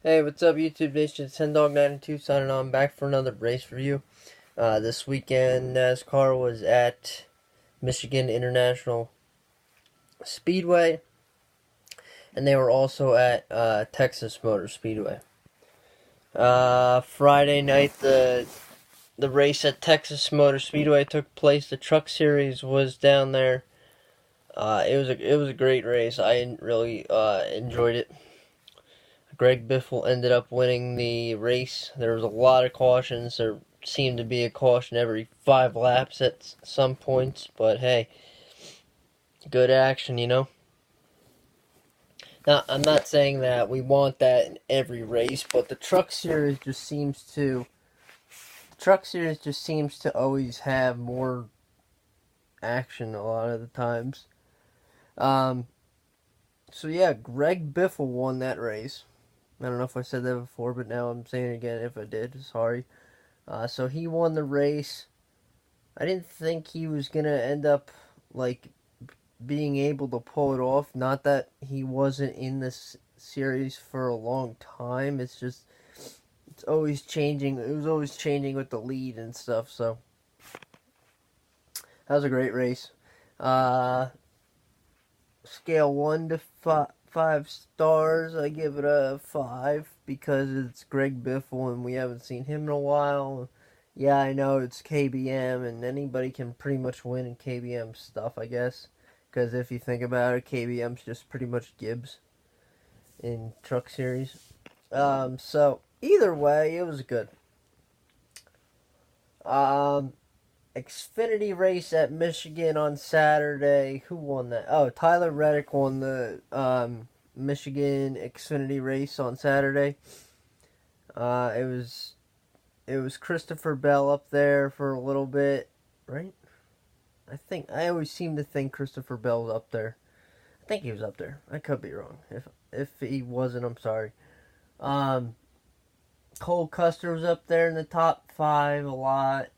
Hey, what's up, YouTube Nation? It's HenDog92 signing on back for another race review. This weekend, NASCAR was at Michigan International Speedway, and they were also at Texas Motor Speedway. Friday night, the race at Texas Motor Speedway took place. The Truck Series was down there. It was a great race. I really enjoyed it. Greg Biffle ended up winning the race. There was a lot of cautions. There seemed to be a caution every 5 laps at some points, but hey, good action. Now, I'm not saying that we want that in every race, but the Truck Series just seems to always have more action a lot of the times. Um, so yeah, Greg Biffle won that race. I don't know if I said that before, but now I'm saying it again. If I did, sorry. So he won the race. I didn't think he was gonna end up like being able to pull it off. Not that he wasn't in this series for a long time. It's just it's always changing. It was always changing with the lead and stuff. So that was a great race. Uh, Scale 1 to 5 stars. I give it a 5 because it's Greg Biffle and we haven't seen him in a while. Yeah, I know it's KBM and anybody can pretty much win in KBM stuff, I guess. Because if you think about it, KBM's just pretty much Gibbs in Truck Series. So either way, it was good. Xfinity race at Michigan on Saturday. Who won that? Oh, Tyler Reddick won the Michigan Xfinity race on Saturday. It was Christopher Bell up there for a little bit, right? I always seem to think Christopher Bell's up there. I think he was up there. I could be wrong. If he wasn't, I'm sorry. Um, Cole Custer was up there in the top 5 a lot.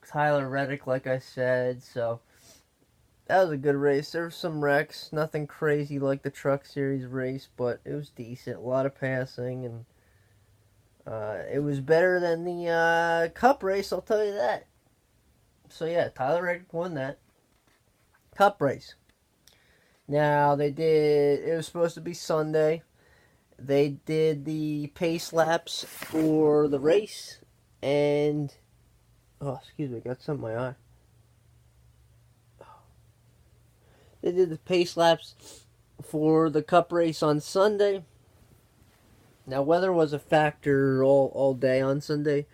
Tyler Reddick, like I said, so that was a good race. There were some wrecks, nothing crazy like the Truck Series race, but it was decent. A lot of passing, and it was better than the Cup race, I'll tell you that. So yeah, Tyler Reddick won that Cup race. Now it was supposed to be Sunday. They did the pace laps for the race, and oh, excuse me, got something in my eye. They did the pace laps for the Cup race on Sunday. Now, weather was a factor all day on Sunday.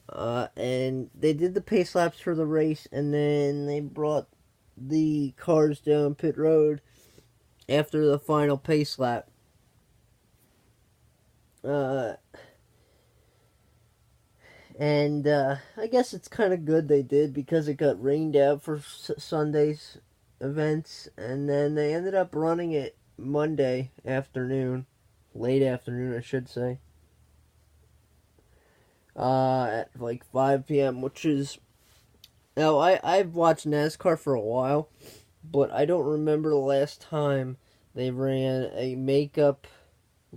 And they did the pace laps for the race, and then they brought the cars down pit road after the final pace lap. And I guess it's kind of good they did because it got rained out for Sunday's events, and then they ended up running it Monday afternoon, late afternoon, I should say, at like 5 p.m., which is now I've watched NASCAR for a while, but I don't remember the last time they ran a makeup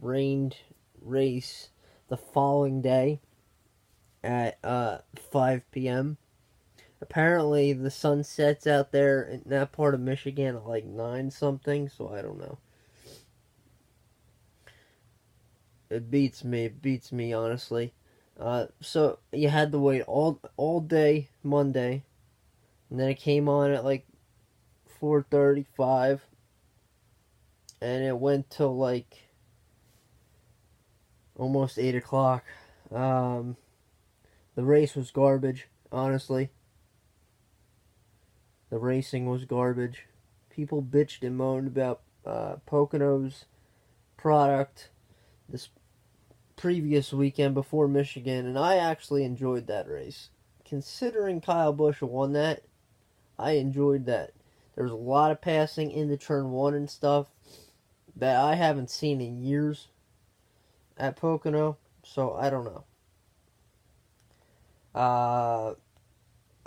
rained race the following day at 5 p.m. Apparently, the sun sets out there in that part of Michigan at like 9 something, so I don't know. It beats me, honestly. So you had to wait all day Monday, and then it came on at like 4:35, and it went till like almost 8 o'clock. The race was garbage, honestly. The racing was garbage. People bitched and moaned about Pocono's product this previous weekend before Michigan, and I actually enjoyed that race. Considering Kyle Busch won that, I enjoyed that. There was a lot of passing into turn 1 and stuff that I haven't seen in years at Pocono, so I don't know. I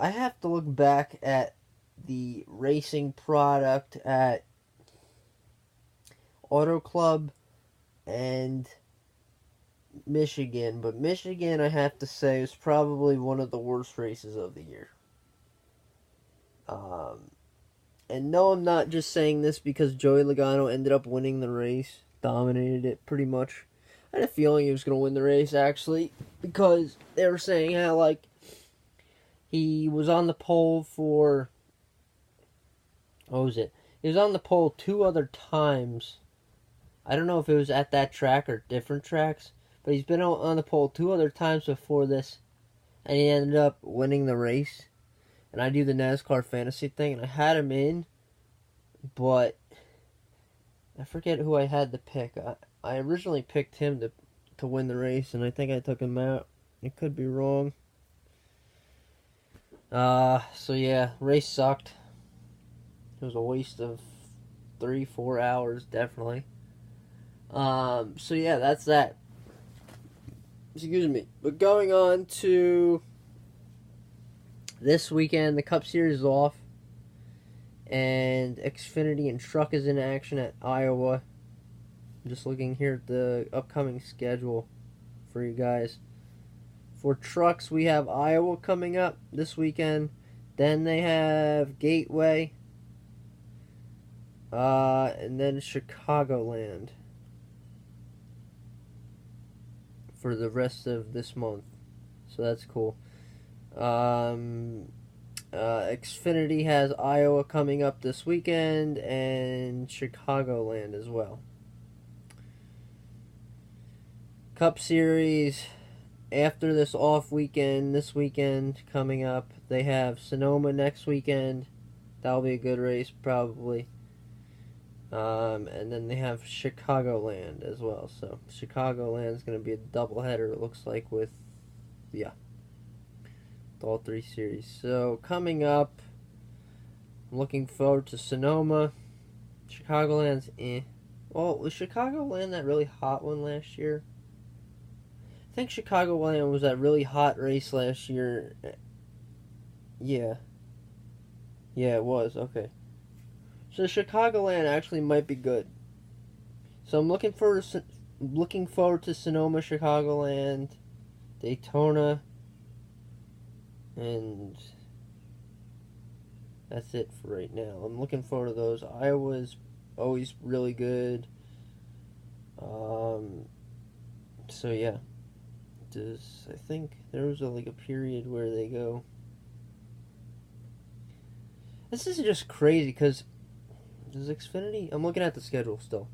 have to look back at the racing product at Auto Club and Michigan, but Michigan, I have to say, is probably one of the worst races of the year. Um, and no, I'm not just saying this because Joey Logano ended up winning the race, dominated it pretty much. I had a feeling he was going to win the race, actually, because they were saying how, like, he was on the pole for, what was it? He was on the pole 2 other times. I don't know if it was at that track or different tracks, but he's been on the pole 2 other times before this, and he ended up winning the race. And I do the NASCAR fantasy thing, and I had him in, but I forget who I had to pick. I originally picked him to win the race, and I think I took him out. It could be wrong. So yeah, race sucked. It was a waste of 3-4 hours, definitely. So yeah, that's that. Excuse me. But going on to this weekend, the Cup Series is off, and Xfinity and Truck is in action at Iowa. I'm just looking here at the upcoming schedule for you guys. For trucks, we have Iowa coming up this weekend. Then they have Gateway. And then Chicagoland for the rest of this month. So that's cool. Xfinity has Iowa coming up this weekend and Chicagoland as well. Cup Series, after this off weekend, this weekend coming up, they have Sonoma next weekend. That'll be a good race, probably. And then they have Chicagoland as well. So Chicagoland is going to be a doubleheader, it looks like, with, all 3 series. So coming up, I'm looking forward to Sonoma. Chicagoland's Well, was Chicagoland that really hot one last year? I think Chicagoland was that really hot race last year. Yeah. Yeah, it was. Okay. So Chicagoland actually might be good. So I'm looking forward to Sonoma, Chicagoland, Daytona, and that's it for right now. I'm looking forward to those. Iowa's always really good. So yeah. I think there was a period where they go. This is just crazy because does Xfinity? I'm looking at the schedule still.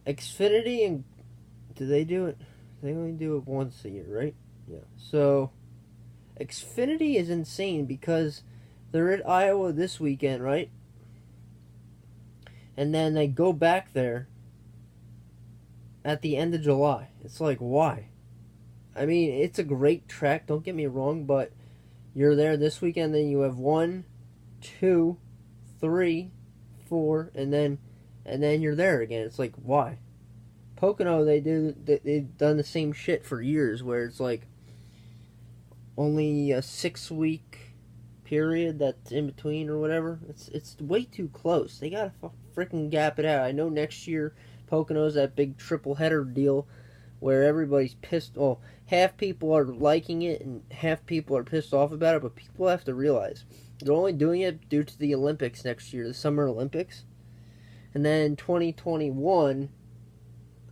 Xfinity and do they do it? They only do it once a year, right? Yeah. So Xfinity is insane because they're at Iowa this weekend, right? And then they go back there at the end of July. It's like, why? I mean, it's a great track, don't get me wrong, but you're there this weekend, then you have 1, 2, 3, 4, and then you're there again. It's like, why? Pocono, they've done the same shit for years, where it's like only a 6-week period that's in between or whatever. It's way too close. They gotta freaking gap it out. I know next year Pocono's that big triple header deal where everybody's pissed. Well, half people are liking it and half people are pissed off about it, but people have to realize they're only doing it due to the Olympics next year, the Summer Olympics. And then 2021,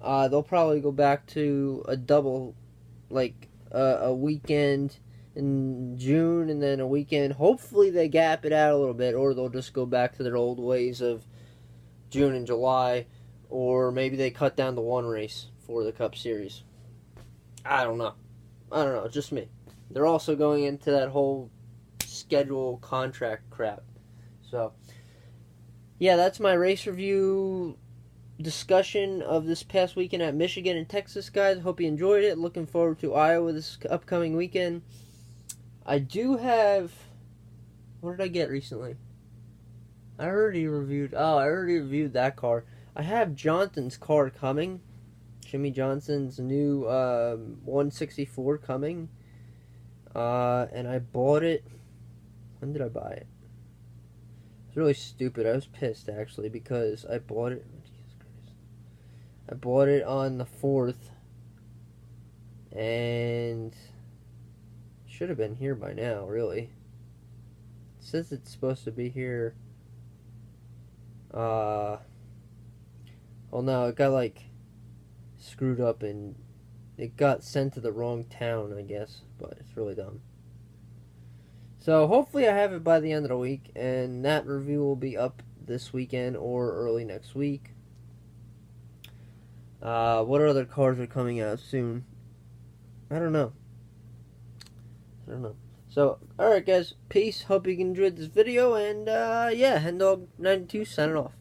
they'll probably go back to a double, a weekend in June and then a weekend. Hopefully they gap it out a little bit, or they'll just go back to their old ways of June and July, or maybe they cut down to 1 race for the Cup Series. I don't know. Just me. They're also going into that whole schedule contract crap. So, yeah, that's my race review discussion of this past weekend at Michigan and Texas, guys. Hope you enjoyed it. Looking forward to Iowa this upcoming weekend. I do have... What did I get recently? I already reviewed that car. I have Johnson's car coming. Jimmy Johnson's new 164 coming. And I bought it. When did I buy it? It's really stupid. I was pissed, actually, because I bought it. Jesus Christ. I bought it on the 4th. And should have been here by now, really. It says it's supposed to be here. Oh no, it got like screwed up and it got sent to the wrong town, I guess, but it's really dumb. So hopefully I have it by the end of the week, and that review will be up this weekend or early next week. What other cars are coming out soon? I don't know. So, alright guys, peace. Hope you enjoyed this video, and yeah, Hendog92 signing off.